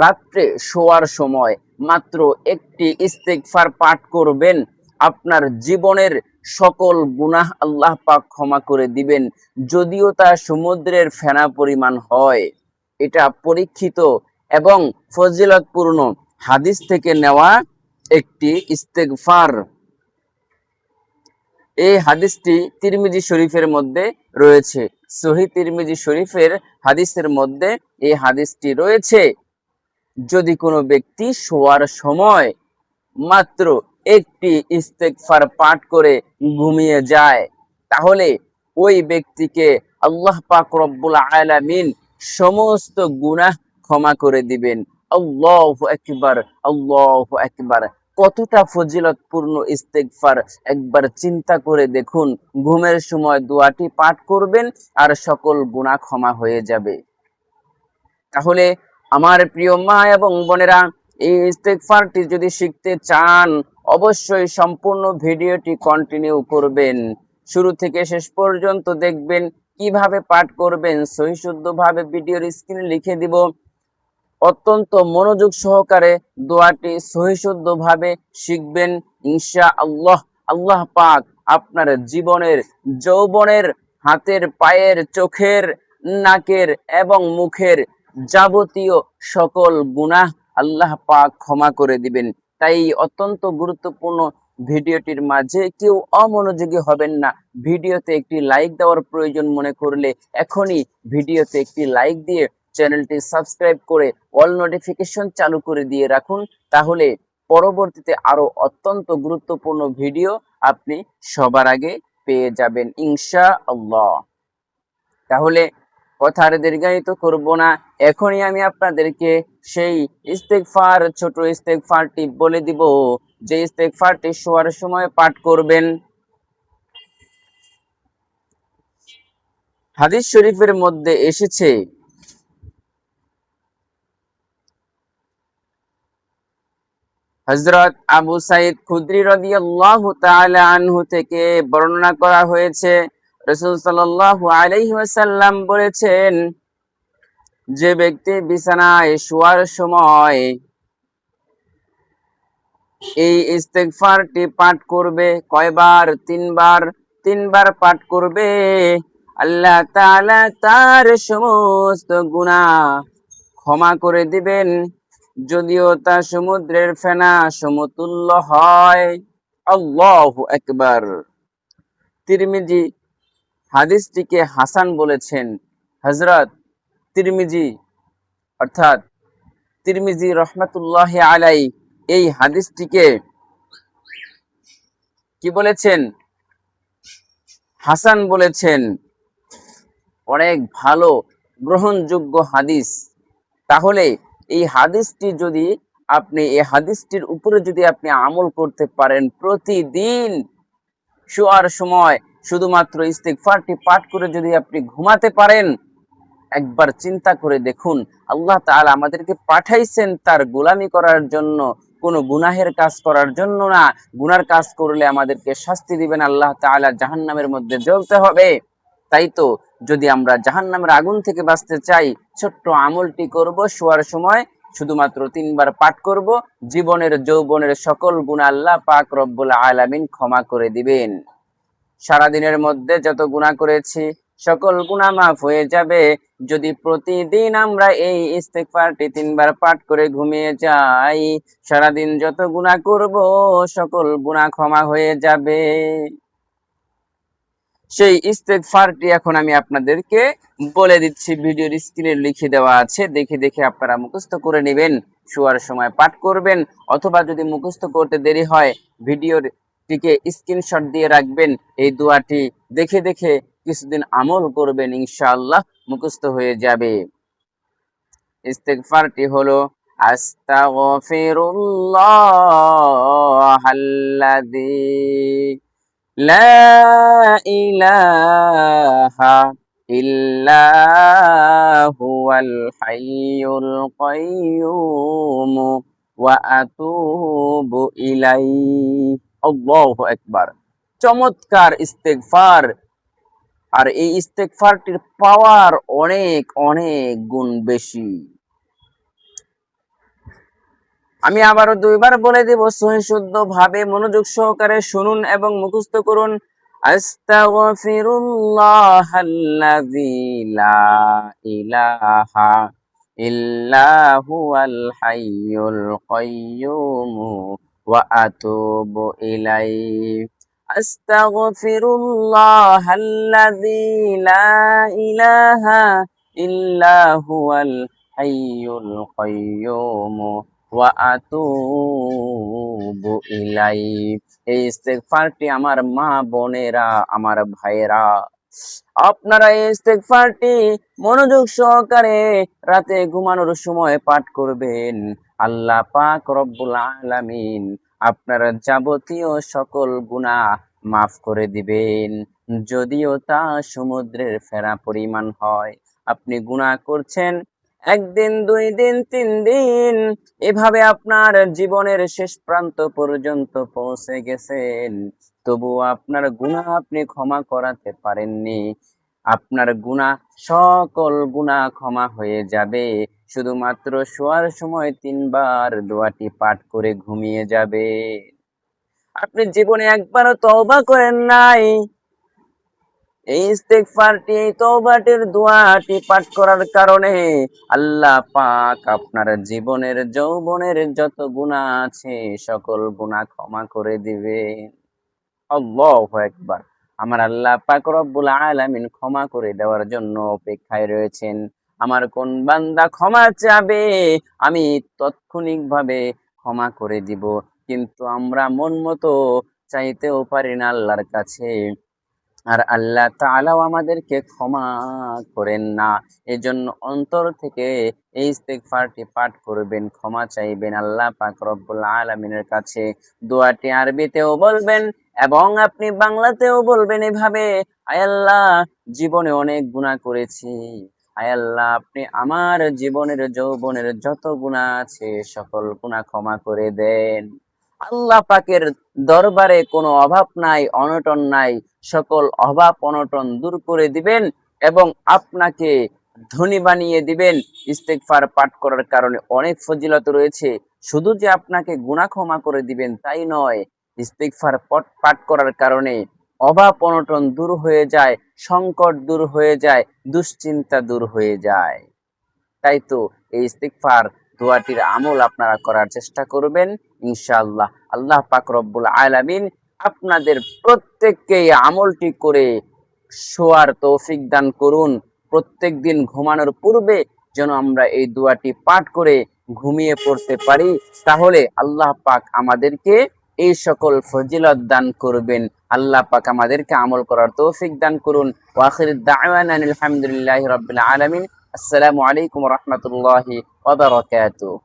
রাত্রে শোয়ার সময় মাত্র একটি ইস্তেগফার পাঠ করবেন, আপনার জীবনের সকল গুনাহ আল্লাহ পাক ক্ষমা করে দিবেন, যদিও তা সমুদ্রের ফেনা পরিমাণ হয়। এটা পরীক্ষিত এবং ফজিলতপূর্ণ হাদিস থেকে নেওয়া একটি ইস্তেগফার। এই হাদিসটি তিরমিজি শরীফের মধ্যে রয়েছে। সহিহ তিরমিজি শরীফের হাদিসের মধ্যে এই হাদিসটি রয়েছে। যদি কোনো ব্যক্তি শোয়ার সময় মাত্র একটি ইস্তেগফার পাঠ করে ঘুমিয়ে যায়, তাহলে ওই ব্যক্তিকে আল্লাহ পাক রব্বুল আলামিন সমস্ত গুনাহ ক্ষমা করে দিবেন। আল্লাহু আকবার, আল্লাহু আকবার। কতটা ফজিলতপূর্ণ ইস্তেগফার একবার চিন্তা করে দেখুন। ঘুমের সময় দোয়াটি পাঠ করবেন আর সকল গুনাহ ক্ষমা হয়ে যাবে। তাহলে আমার প্রিয় মা এবং বোনেরা, এই ইস্তেগফারটি যদি শিখতে চান, অবশ্যই সম্পূর্ণ ভিডিওটি কন্টিনিউ করবেন। শুরু থেকে শেষ পর্যন্ত দেখবেন। কিভাবে পাঠ করবেন সহি শুদ্ধভাবে ভিডিওর স্ক্রিনে লিখে দিব। অত্যন্ত মনোযোগ সহকারে দোয়াটি সহি শুদ্ধভাবে শিখবেন ইনশাআল্লাহ। আল্লাহ পাক আপনার জীবনের, যৌবনের, হাতের, পায়ের, চোখের, নাকের এবং মুখের যাবতীয় সকল গুনাহ আল্লাহ পাক ক্ষমা করে দিবেন। তাই অত্যন্ত গুরুত্বপূর্ণ ভিডিওটির মাঝে কেউ অমনোযোগী হবেন না। ভিডিওতে একটি লাইক দেওয়ার প্রয়োজন মনে করলে এখনই ভিডিওতে একটি লাইক দিয়ে চ্যানেলটি সাবস্ক্রাইব করে অল নোটিফিকেশন চালু করে দিয়ে রাখুন। তাহলে পরবর্তীতে আরো অত্যন্ত গুরুত্বপূর্ণ ভিডিও আপনি সবার আগে পেয়ে যাবেন ইনশাআল্লাহ। তাহলে কথা আর দীর্ঘায়িত করব না, এখনই আমি আপনাদেরকে সেই ইস্তেগফার, ছোট ইস্তেগফারটি বলে দিব, যে ইস্তেগফারটি শোয়ার সময় পাঠ করবেন। হাদিস শরীফের মধ্যে এসেছে, হযরত আবু সাঈদ খুদরি রাদিয়াল্লাহু তাআলা আনহু থেকে বর্ণনা করা হয়েছে, রাসূল সাল্লাল্লাহু আলাইহি ওয়াসাল্লাম বলেছেন, যে ব্যক্তি বিছানায় শোয়ার সময় এই ইস্তেগফারটি পাঠ করবে, কয়বার? তিনবার পাঠ করবে, আল্লাহ তাআলা তার সমস্ত গুনাহ ক্ষমা করে দিবেন, যদিও তা সমুদ্রের ফেনা সমতুল্য হয়। আল্লাহু আকবার। তিরমিজি হাদিসটিকে হাসান বলেছেন। হযরত তিরমিজি অর্থাৎ তিরমিজি রহমাতুল্লাহি আলাইহি এই হাদিসটিকে কি বলেছেন? হাসান বলেছেন। অনেক ভালো গ্রহণযোগ্য হাদিস। তাহলে এই হাদিসটির উপরে যদি আপনি আমল করতে পারেন, প্রতিদিন শোয়ার সময় শুধুমাত্র ইস্তেগফারটি পাঠ করে যদি আপনি ঘুমাতে পারেন, একবার চিন্তা করে দেখুন, আল্লাহ তাআলা আমাদেরকে পাঠাইছেন তার গোলামি করার জন্য, কোনো গুনাহের কাজ করার জন্য না। গুনার কাজ করলে আমাদেরকে শাস্তি দিবেন আল্লাহ তাআলা, জাহান্নামের মধ্যে জ্বলতে হবে। তাই তো যদি আমরা জাহান্নামের আগুন থেকে বাঁচতে চাই, ছোট্ট আমলটি করব, শোয়ার সময় শুধুমাত্র তিনবার পাঠ করব, জীবনের, যৌবনের সকল গুনাহ আল্লাহ পাক রব্বুল আলামিন ক্ষমা করে দিবেন। সারাদিনের মধ্যে যত গুনাহ করেছি সকল গুনাহ মাফ হয়ে যাবে। যদি প্রতিদিন আমরা এই ইস্তেগফারটি তিনবার পাঠ করে ঘুমিয়ে যাই, সারাদিন যত গুনাহ করব সকল গুনাহ ক্ষমা হয়ে যাবে। সেই ইস্তেগফারটি এখন আমি আপনাদেরকে বলে দিচ্ছি, ভিডিওর স্ক্রিনে লিখে দেওয়া আছে, দেখে দেখে আপনারা মুখস্থ করে নেবেন, শোয়ার সময় পাঠ করবেন। অথবা যদি মুখস্থ করতে দেরি হয়, ভিডিওর টিকে স্ক্রিনশট দিয়ে রাখবেন, এই দোয়াটি দেখে দেখে কিছুদিন আমল করবেন, ইনশাআল্লাহ মুখস্থ হয়ে যাবে। ইস্তেগফারটি হলো, আস্তাগফিরুল্লাহাল্লাযী লা ইলাহা ইল্লা হুয়াল হাইয়ুল কাইয়্যুম ওয়া আতুবু ইলাইহি। আল্লাহু আকবার। চমৎকার ইস্তেগফার। আর এই ইস্তেগফারটির পাওয়ার অনেক অনেক গুণ বেশি। আমি আবারও 2বার বলে দেব, সহি শুদ্ধ ভাবে মনোযোগ সহকারে শুনুন এবং মুখস্থ করুন। আস্তাগফিরুল্লাহাল্লাযী লা ইলাহা ইল্লা হুয়াল হাইয়ুল কাইয়্যুম ওয়া আতুবু ইলাইহি। আস্তাগফিরুল্লাহাল্লাযী লা ইলাহা ইল্লা হুয়াল হাইয়ুল কাইয়্যুম ওয়া আতুবু ইলাইহি। এই ইস্তেগফারটি আমার মা বোনেরা, আমার ভাইয়েরা, আপনারা এই ইস্তেগফারটি মনোযোগ সহকারে রাতে ঘুমানোর সময় পাঠ করবেন। আল্লাহ পাক রব্বুল আলামিন আপনার যাবতীয় সকল গুনাহ মাফ করে দিবেন, যদিও তা সমুদ্রের ফেনা পরিমাণ হয়। আপনি গুনাহ করছেন 1 দিন, 2 দিন, 3 দিন, এভাবে আপনার জীবনের শেষ প্রান্ত পর্যন্ত পৌঁছে গেছেন, তবুও আপনার গুনাহ আপনি ক্ষমা করাতে পারেননি। আপনার গুনাহ, সকল গুনাহ ক্ষমা হয়ে যাবে, শুধুমাত্র শোয়ার সময় 3 বার দোয়াটি পাঠ করে ঘুমিয়ে যাবে। আপনি জীবনে একবারও তওবা করেন নাই। এই ইস্তেগফারটি, এই তওবাটির দোয়াটি পাঠ করার কারণে আল্লাহ পাক আপনার জীবনের যৌবনের যত গুনাহ আছে সকল গুনাহ ক্ষমা করে দিবেন। আল্লাহু আকবার। আমার আল্লাহ পাক রব্বুল আলামিন ক্ষমা করে দেওয়ার জন্য অপেক্ষায় রয়েছেন। আমার কোন বান্দা ক্ষমা চাবে, আমি তাৎক্ষণিকভাবে ক্ষমা করে দিব। কিন্তু আমরা মন মতো চাইতেও পারি না আল্লাহর কাছে। আর আল্লাহ তাআলাও আমাদেরকে ক্ষমা করেন না। এজন্য অন্তর থেকে এই ইস্তেগফারটি পাঠ করবেন, ক্ষমা চাইবেন আল্লাহ পাক রব্বুল আলামিনের কাছে। দোয়াটি আরবিতেও বলবেন এবং আপনি বাংলাতেও বলবেন এভাবে, আয় আল্লাহ, জীবনে অনেক গুনাহ করেছি, আয় আল্লাহ, আপনি আমার জীবনের যৌবনের যত গুনাহ আছে সকল গুনাহ ক্ষমা করে দেন। আল্লাহ পাকের দরবারে কোনো অভাব নাই, অনটন নাই, সকল অভাব অনটন দূর করে দিবেন এবং আপনাকে ধনী বানিয়ে দিবেন। ইস্তেগফার পাঠ করার কারণে অনেক ফজিলত রয়েছে। শুধু যে আপনাকে গুনাহ ক্ষমা করে দিবেন তাই নয়, ইস্তেগফার পাঠ করার কারণে অভাব অনটন দূর হয়ে যায়, সংকট দূর হয়ে যায়, দুশ্চিন্তা দূর হয়ে যায়। তাই তো এই ইস্তিগফার দোয়াটির আমল আপনারা করার চেষ্টা করবেন ইনশাআল্লাহ। আল্লাহ পাক রব্বুল আলামিন আপনাদের প্রত্যেককে এই আমলটি করে শোয়ার তৌফিক দান করুন। প্রত্যেক দিন ঘুমানোর পূর্বে যেন আমরা এই দোয়াটি পাঠ করে ঘুমিয়ে পড়তে পারি, তাহলে আল্লাহ পাক আমাদেরকে এই সকল ফজিলত দান করবেন। আল্লাহ পাক আমাদেরকে আমল করার তৌফিক দান করুন। ওয়া আখিরু দাওয়ানা আলহামদুলিল্লাহি রাব্বিল আলামিন। আসসালামু আলাইকুম ওয়া রাহমাতুল্লাহি ওয়া বারাকাতুহু।